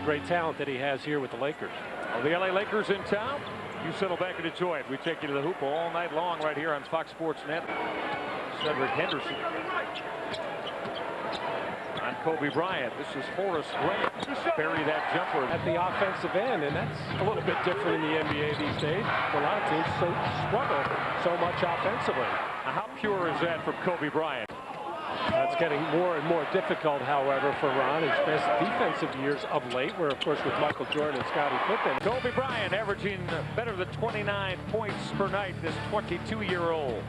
great talent that he has here with the Lakers. Well, the LA Lakers in town. You settle back and enjoy it. We take you to the hoop all night long right here on Fox Sports Net. Cedric Henderson on Kobe Bryant. This is Horace Grant. Bury that jumper at the offensive end, and that's a little bit different in the NBA these days. A lot of teams struggle so much offensively. Now, how pure is that from Kobe Bryant? It's getting more and more difficult, however, for Ron. His best defensive years of late were, of course, with Michael Jordan and Scottie Pippen. Kobe Bryant averaging better than 29 points per night. This 22-year-old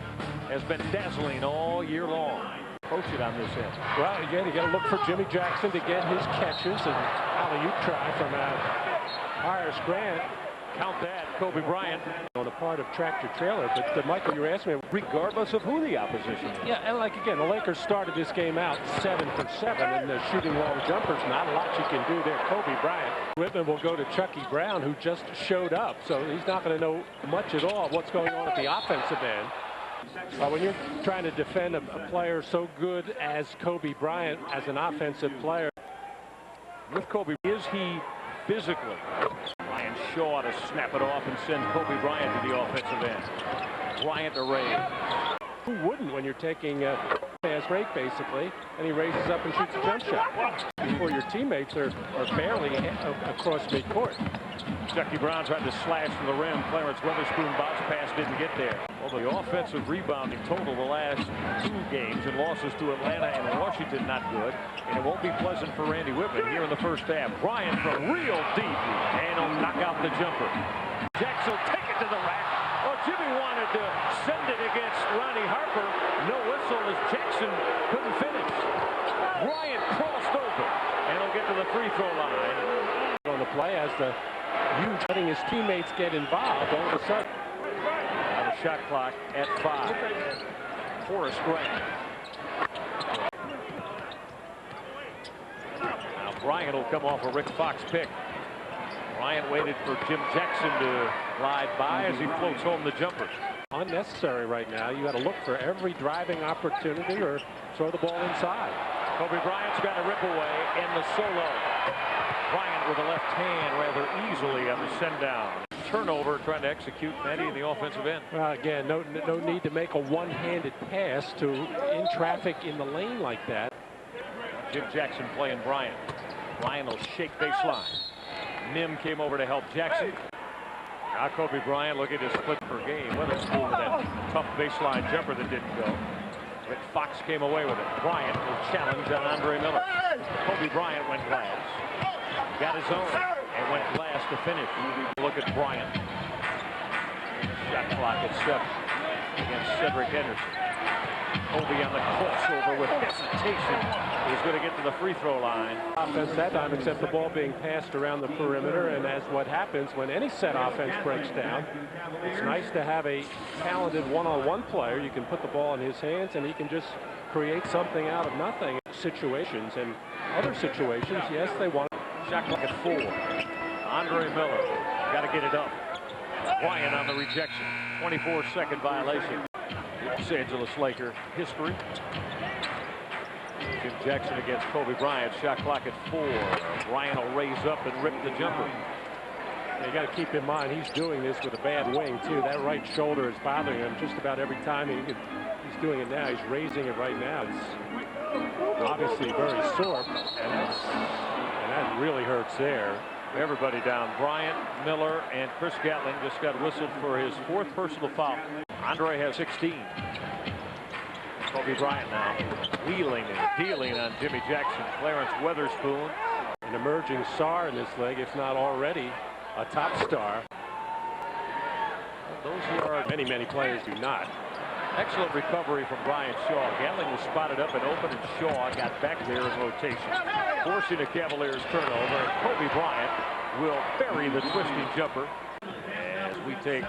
has been dazzling all year long. Approach it on this end. Well, again, you got to look for Jimmy Jackson to get his catches, and alley-oop try from Horace Grant. Count that, Kobe Bryant. On the part of tractor trailer, but Michael, you're asking me, regardless of who the opposition is. Yeah, and like again, the Lakers started this game out 7 for 7, and they're shooting long jumpers. Not a lot you can do there. Kobe Bryant. Whitman will go to Chucky Brown, who just showed up, so he's not going to know much at all what's going on at the offensive end. When you're trying to defend a player so good as Kobe Bryant as an offensive player, with Kobe, is he physically? Ryan Shaw to snap it off and send Kobe Bryant to the offensive end. Bryant to raise. Who wouldn't when you're taking a fast break, basically, and he raises up and shoots a jump shot before your teammates are barely across midcourt. Chucky Brown tried to slash from the rim. Clarence Weatherspoon bounce pass didn't get there. Well, the offensive rebounding total the last 2 games and losses to Atlanta and Washington not good. And it won't be pleasant for Randy Whitman here in the first half. Bryant from real deep and he'll knock out the jumper. Jackson will take it to the rack. Oh, Jimmy wanted to send it against Ronnie Harper. No whistle as Jackson couldn't finish. Bryant crossed over and he'll get to the free throw line. On the play as the huge letting his teammates get involved all of a sudden. Now the shot clock at 5. Horace Grant. Now Bryant will come off a Rick Fox pick. Bryant waited for Jim Jackson to glide by as he floats home the jumper. Unnecessary right now. You got to look for every driving opportunity or throw the ball inside. Kobe Bryant's got a rip away and the solo. Bryant with a left hand rather easily on the send down. Turnover trying to execute Matty in the offensive end. Well, again, no need to make a one-handed pass to in traffic in the lane like that. Jim Jackson playing Bryant. Bryant will shake baseline. Nim came over to help Jackson. Now Kobe Bryant, look at his split per game. Weatherspoon with that tough baseline jumper that didn't go. Rick Fox came away with it. Bryant will challenge on Andre Miller. Kobe Bryant went glass. Got his own and went glass to finish. Look at Bryant. Shot clock at 7 against Cedric Henderson. Kobe on the crossover with hesitation. He's going to get to the free throw line. Offense that time, except the ball being passed around the perimeter, and as what happens when any set offense breaks down, it's nice to have a talented one-on-one player. You can put the ball in his hands and he can just create something out of nothing. Situations and other situations, yes, they want shot clock at 4. Andre Miller got to get it up. Bryant on the rejection. 24-second violation. Los Angeles Laker history. Jim Jackson against Kobe Bryant. Shot clock at 4. Bryant will raise up and rip the jumper. You got to keep in mind he's doing this with a bad wing too. That right shoulder is bothering him just about every time he's doing it now. He's raising it right now. It's obviously very sore, and that really hurts there. Everybody down. Bryant, Miller, and Chris Gatling just got whistled for his 4th personal foul. Andre has 16. Kobe Bryant now wheeling and dealing on Jimmy Jackson. Clarence Weatherspoon, an emerging star in this league, if not already a top star. Those who are many players do not. Excellent recovery from Bryant Shaw. Gatling was spotted up and open, and Shaw got back there in rotation, forcing a Cavaliers turnover. And Kobe Bryant will bury the twisting jumper as we take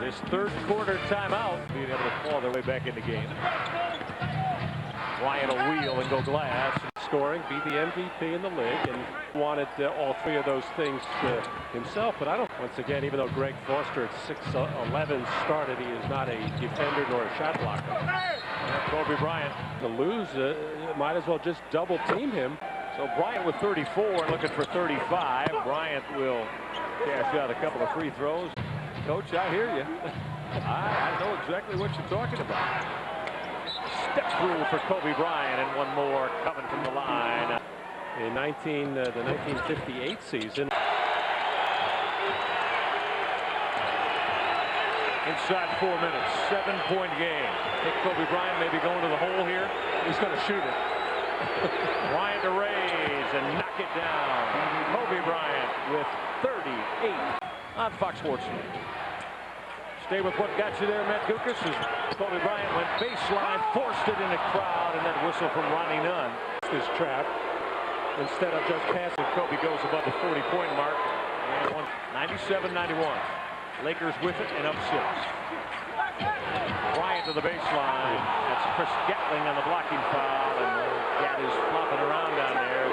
this 3rd quarter timeout, being able to claw their way back in the game. Bryant will wheel and go glass. Scoring, be the MVP in the league, and wanted all 3 of those things himself. But I don't. Once again, even though Greg Foster at 6'11" started, he is not a defender nor a shot blocker. Kobe Bryant to lose, might as well just double team him So Bryant with 34 and looking for 35. Bryant will cash out a couple of free throws. Coach, I hear you. I know exactly what you're talking about. Step through for Kobe Bryant, and one more coming from the line. In the 1958 season. Inside 4 minutes, 7-point game. Think Kobe Bryant may be going to the hole here. He's going to shoot it. Bryant to raise and knock it down. Kobe Bryant with 38 on Fox Sports. Stay with what got you there, Matt Dukas, as Kobe Bryant went baseline, forced it in the crowd, and that whistle from Ronnie Nunn. This trap. Instead of just passing, Kobe goes above the 40-point mark. And 97-91. Lakers with it and up 6. Bryant to the baseline. That's Chris Gatling on the blocking foul, and Gat is flopping around down there.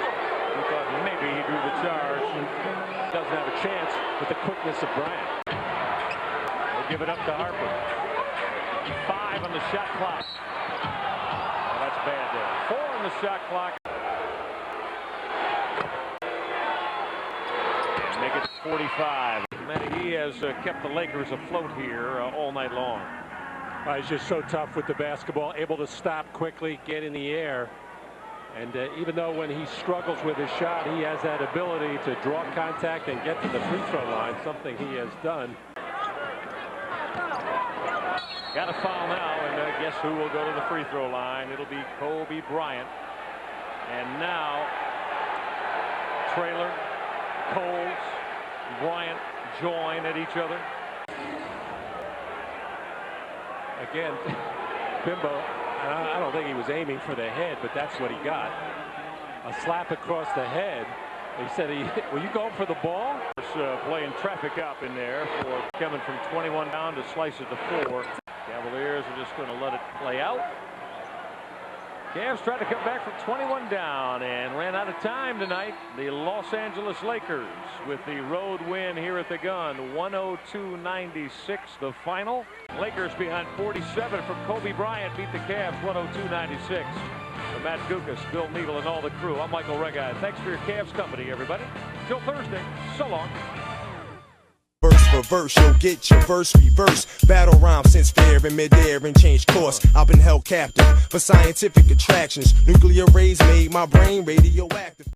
He thought maybe he drew the charge. Doesn't have a chance with the quickness of Bryant. They'll give it up to Harper. 5 on the shot clock. Oh, that's bad there. 4 on the shot clock. Make it 45. Matty, he has kept the Lakers afloat here all night long. He's just so tough with the basketball, able to stop quickly, get in the air. And even though when he struggles with his shot, he has that ability to draw contact and get to the free throw line, something he has done. Got a foul now, and guess who will go to the free throw line? It'll be Kobe Bryant. And now, Traylor, Coles, Bryant join at each other. Again, Bimbo, I don't think he was aiming for the head, but that's what he got. A slap across the head. He said, were you going for the ball? Playing traffic up in there for coming from 21 down to slice it to 4. Cavaliers are just going to let it play out. Cavs tried to come back from 21 down and ran out of time tonight. The Los Angeles Lakers with the road win here at the Gun, 102-96 the final. Lakers behind 47 from Kobe Bryant beat the Cavs 102-96. For Matt Dukas, Bill Needle, and all the crew, I'm Michael Reggie. Thanks for your Cavs company, everybody. Till Thursday, so long. Verse for verse, you'll get your verse reverse. Battle rhyme since fair in midair and change course. I've been held captive for scientific attractions. Nuclear rays made my brain radioactive.